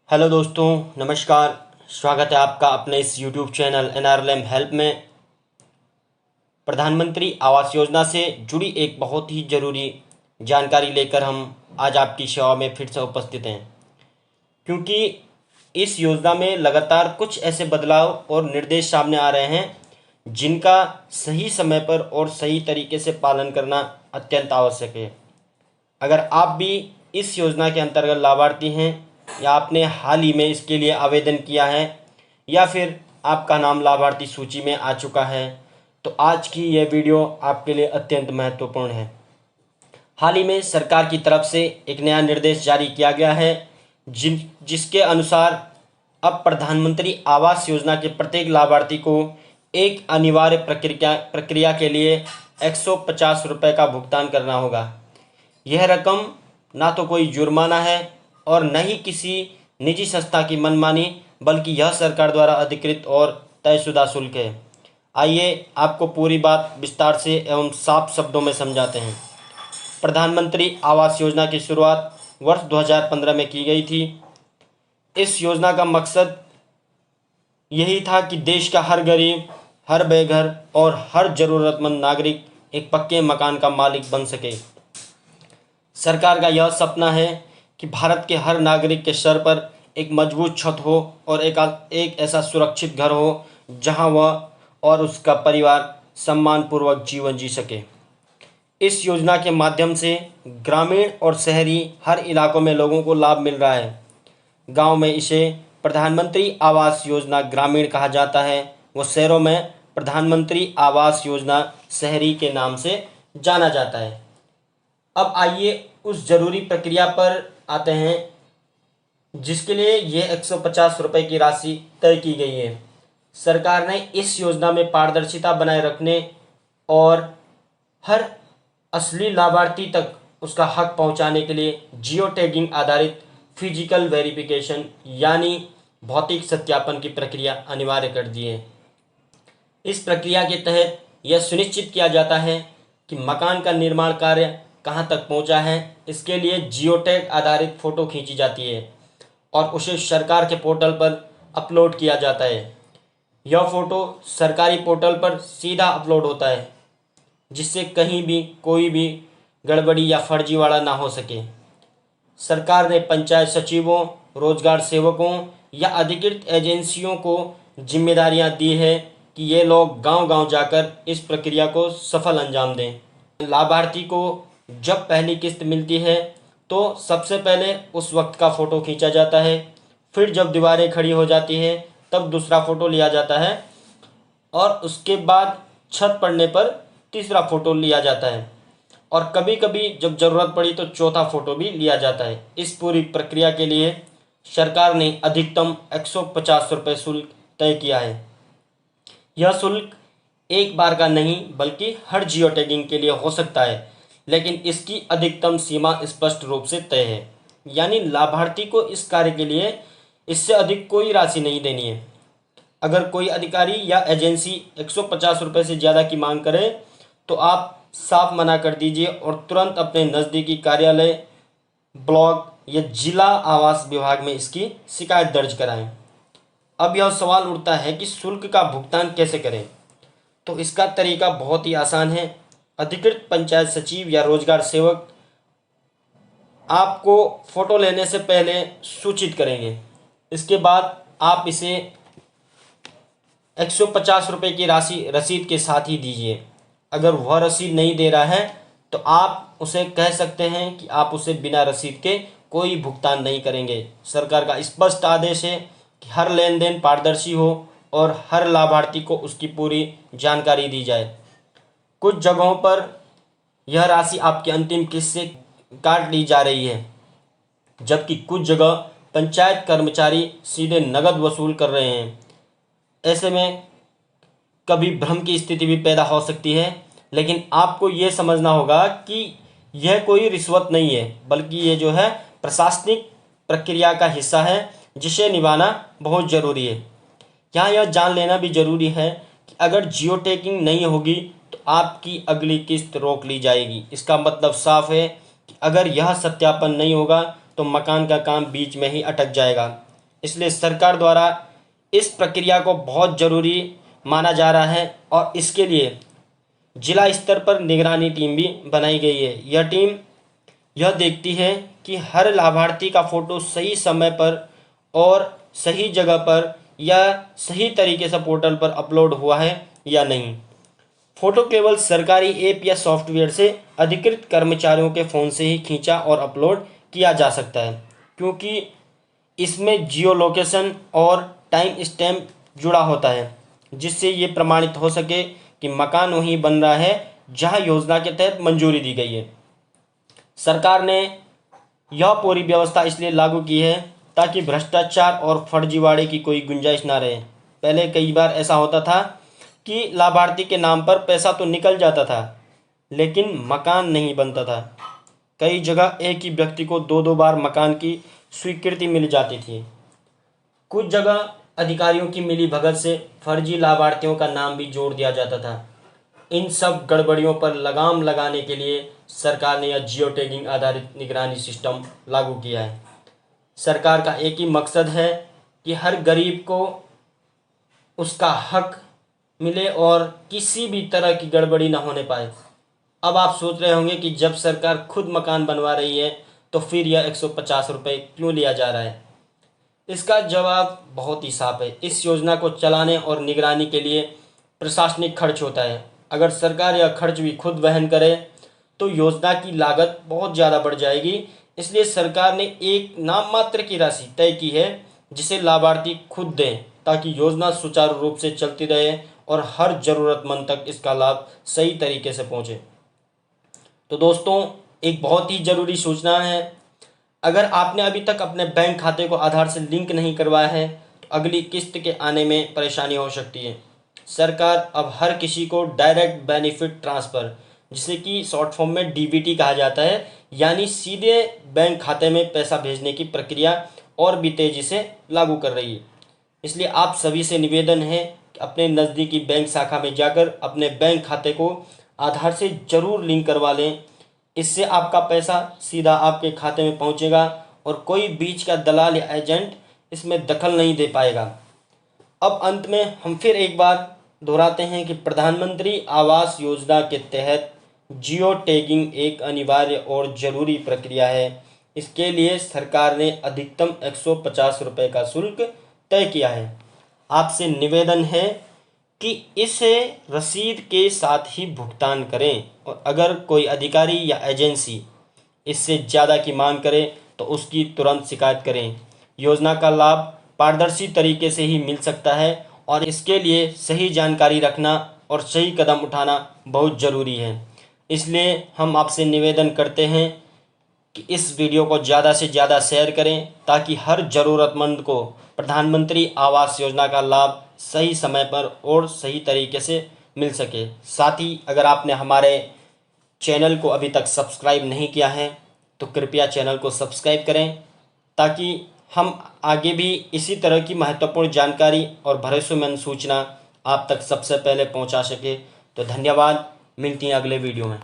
Hello दोस्तों, नमस्कार। स्वागत है आपका अपने इस यूट्यूब चैनल एनआरएलएम हेल्प में। प्रधानमंत्री आवास योजना से जुड़ी एक बहुत ही ज़रूरी जानकारी लेकर हम आज आपकी सेवा में फिर से उपस्थित हैं, क्योंकि इस योजना में लगातार कुछ ऐसे बदलाव और निर्देश सामने आ रहे हैं जिनका सही समय पर और सही तरीके से पालन करना अत्यंत आवश्यक है। अगर आप भी इस योजना के अंतर्गत लाभार्थी हैं या आपने हाल ही में इसके लिए आवेदन किया है या फिर आपका नाम लाभार्थी सूची में आ चुका है, तो आज की यह वीडियो आपके लिए अत्यंत महत्वपूर्ण है। हाल ही में सरकार की तरफ से एक नया निर्देश जारी किया गया है जिसके अनुसार अब प्रधानमंत्री आवास योजना के प्रत्येक लाभार्थी को एक अनिवार्य प्रक्रिया के लिए 150 रुपये का भुगतान करना होगा। यह रकम ना तो कोई जुर्माना है और न ही किसी निजी संस्था की मनमानी, बल्कि यह सरकार द्वारा अधिकृत और तयशुदा शुल्क है। आइए आपको पूरी बात विस्तार से एवं साफ शब्दों में समझाते हैं। प्रधानमंत्री आवास योजना की शुरुआत वर्ष 2015 में की गई थी। इस योजना का मकसद यही था कि देश का हर गरीब, हर बेघर और हर ज़रूरतमंद नागरिक एक पक्के मकान का मालिक बन सके। सरकार का यह सपना है कि भारत के हर नागरिक के सर पर एक मजबूत छत हो और एक ऐसा सुरक्षित घर हो जहां वह और उसका परिवार सम्मानपूर्वक जीवन जी सके। इस योजना के माध्यम से ग्रामीण और शहरी हर इलाकों में लोगों को लाभ मिल रहा है। गांव में इसे प्रधानमंत्री आवास योजना ग्रामीण कहा जाता है, वो शहरों में प्रधानमंत्री आवास योजना शहरी के नाम से जाना जाता है। अब आइए उस ज़रूरी प्रक्रिया पर आते हैं जिसके लिए ये 150 रुपये की राशि तय की गई है। सरकार ने इस योजना में पारदर्शिता बनाए रखने और हर असली लाभार्थी तक उसका हक पहुंचाने के लिए जियो टैगिंग आधारित फिजिकल वेरिफिकेशन यानी भौतिक सत्यापन की प्रक्रिया अनिवार्य कर दी है। इस प्रक्रिया के तहत यह सुनिश्चित किया जाता है कि मकान का निर्माण कार्य कहां तक पहुंचा है। इसके लिए जियो टैग आधारित फ़ोटो खींची जाती है और उसे सरकार के पोर्टल पर अपलोड किया जाता है। यह फ़ोटो सरकारी पोर्टल पर सीधा अपलोड होता है, जिससे कहीं भी कोई भी गड़बड़ी या फर्जीवाड़ा ना हो सके। सरकार ने पंचायत सचिवों, रोजगार सेवकों या अधिकृत एजेंसियों को जिम्मेदारियां दी है कि ये लोग गांव-गांव जाकर इस प्रक्रिया को सफल अंजाम दें। लाभार्थी को जब पहली किस्त मिलती है तो सबसे पहले उस वक्त का फ़ोटो खींचा जाता है, फिर जब दीवारें खड़ी हो जाती है तब दूसरा फ़ोटो लिया जाता है और उसके बाद छत पड़ने पर तीसरा फ़ोटो लिया जाता है और कभी कभी जब ज़रूरत पड़ी तो चौथा फ़ोटो भी लिया जाता है। इस पूरी प्रक्रिया के लिए सरकार ने अधिकतम 150 रुपये शुल्क तय किया है। यह शुल्क एक बार का नहीं बल्कि हर जियो टैगिंग के लिए हो सकता है, लेकिन इसकी अधिकतम सीमा स्पष्ट रूप से तय है, यानी लाभार्थी को इस कार्य के लिए इससे अधिक कोई राशि नहीं देनी है। अगर कोई अधिकारी या एजेंसी 150 रुपये से ज़्यादा की मांग करे तो आप साफ मना कर दीजिए और तुरंत अपने नज़दीकी कार्यालय, ब्लॉक या जिला आवास विभाग में इसकी शिकायत दर्ज कराएं। अब यह सवाल उठता है कि शुल्क का भुगतान कैसे करें, तो इसका तरीका बहुत ही आसान है। अधिकृत पंचायत सचिव या रोजगार सेवक आपको फ़ोटो लेने से पहले सूचित करेंगे। इसके बाद आप इसे 150 रुपये की राशि रसीद के साथ ही दीजिए। अगर वह रसीद नहीं दे रहा है तो आप उसे कह सकते हैं कि आप उसे बिना रसीद के कोई भुगतान नहीं करेंगे। सरकार का स्पष्ट आदेश है कि हर लेन देन पारदर्शी हो और हर लाभार्थी को उसकी पूरी जानकारी दी जाए। कुछ जगहों पर यह राशि आपकी अंतिम किस्त से काट ली जा रही है, जबकि कुछ जगह पंचायत कर्मचारी सीधे नकद वसूल कर रहे हैं। ऐसे में कभी भ्रम की स्थिति भी पैदा हो सकती है, लेकिन आपको ये समझना होगा कि यह कोई रिश्वत नहीं है, बल्कि ये जो है प्रशासनिक प्रक्रिया का हिस्सा है जिसे निभाना बहुत ज़रूरी है। यहाँ यह जान लेना भी ज़रूरी है कि अगर जियो टैगिंग नहीं होगी तो आपकी अगली किस्त रोक ली जाएगी। इसका मतलब साफ है कि अगर यह सत्यापन नहीं होगा तो मकान का काम बीच में ही अटक जाएगा। इसलिए सरकार द्वारा इस प्रक्रिया को बहुत ज़रूरी माना जा रहा है और इसके लिए जिला स्तर पर निगरानी टीम भी बनाई गई है। यह टीम यह देखती है कि हर लाभार्थी का फ़ोटो सही समय पर और सही जगह पर या सही तरीके से पोर्टल पर अपलोड हुआ है या नहीं। फ़ोटो केवल सरकारी ऐप या सॉफ्टवेयर से अधिकृत कर्मचारियों के फ़ोन से ही खींचा और अपलोड किया जा सकता है, क्योंकि इसमें जियो लोकेशन और टाइम स्टैम्प जुड़ा होता है, जिससे ये प्रमाणित हो सके कि मकान वहीं बन रहा है जहां योजना के तहत मंजूरी दी गई है। सरकार ने यह पूरी व्यवस्था इसलिए लागू की है ताकि भ्रष्टाचार और फर्जीवाड़े की कोई गुंजाइश ना रहे। पहले कई बार ऐसा होता था कि लाभार्थी के नाम पर पैसा तो निकल जाता था, लेकिन मकान नहीं बनता था। कई जगह एक ही व्यक्ति को दो दो बार मकान की स्वीकृति मिल जाती थी। कुछ जगह अधिकारियों की मिलीभगत से फर्जी लाभार्थियों का नाम भी जोड़ दिया जाता था। इन सब गड़बड़ियों पर लगाम लगाने के लिए सरकार ने यह जियो टैगिंग आधारित निगरानी सिस्टम लागू किया है। सरकार का एक ही मकसद है कि हर गरीब को उसका हक मिले और किसी भी तरह की गड़बड़ी ना होने पाए। अब आप सोच रहे होंगे कि जब सरकार खुद मकान बनवा रही है तो फिर यह 150 रुपये क्यों लिया जा रहा है? इसका जवाब बहुत ही साफ है। इस योजना को चलाने और निगरानी के लिए प्रशासनिक खर्च होता है। अगर सरकार यह खर्च भी खुद वहन करे तो योजना की लागत बहुत ज़्यादा बढ़ जाएगी। इसलिए सरकार ने एक नाम मात्र की राशि तय की है जिसे लाभार्थी खुद दें, ताकि योजना सुचारू रूप से चलती रहे और हर ज़रूरतमंद तक इसका लाभ सही तरीके से पहुंचे। तो दोस्तों, एक बहुत ही ज़रूरी सूचना है, अगर आपने अभी तक अपने बैंक खाते को आधार से लिंक नहीं करवाया है तो अगली किस्त के आने में परेशानी हो सकती है। सरकार अब हर किसी को डायरेक्ट बेनिफिट ट्रांसफ़र, जिसे कि शॉर्ट फॉर्म में डीबीटी कहा जाता है, यानी सीधे बैंक खाते में पैसा भेजने की प्रक्रिया और भी तेज़ी से लागू कर रही है। इसलिए आप सभी से निवेदन है कि अपने नज़दीकी बैंक शाखा में जाकर अपने बैंक खाते को आधार से ज़रूर लिंक करवा लें। इससे आपका पैसा सीधा आपके खाते में पहुंचेगा और कोई बीच का दलाल या एजेंट इसमें दखल नहीं दे पाएगा। अब अंत में हम फिर एक बार दोहराते हैं कि प्रधानमंत्री आवास योजना के तहत जियो टैगिंग एक अनिवार्य और ज़रूरी प्रक्रिया है। इसके लिए सरकार ने अधिकतम 150 रुपये का शुल्क तय किया है। आपसे निवेदन है कि इसे रसीद के साथ ही भुगतान करें और अगर कोई अधिकारी या एजेंसी इससे ज़्यादा की मांग करे तो उसकी तुरंत शिकायत करें। योजना का लाभ पारदर्शी तरीके से ही मिल सकता है और इसके लिए सही जानकारी रखना और सही कदम उठाना बहुत ज़रूरी है। इसलिए हम आपसे निवेदन करते हैं कि इस वीडियो को ज़्यादा से ज़्यादा शेयर करें ताकि हर ज़रूरतमंद को प्रधानमंत्री आवास योजना का लाभ सही समय पर और सही तरीके से मिल सके। साथ ही अगर आपने हमारे चैनल को अभी तक सब्सक्राइब नहीं किया है तो कृपया चैनल को सब्सक्राइब करें, ताकि हम आगे भी इसी तरह की महत्वपूर्ण जानकारी और भरोसेमंद सूचना आप तक सबसे पहले पहुंचा सके। तो धन्यवाद, मिलती हैं अगले वीडियो में।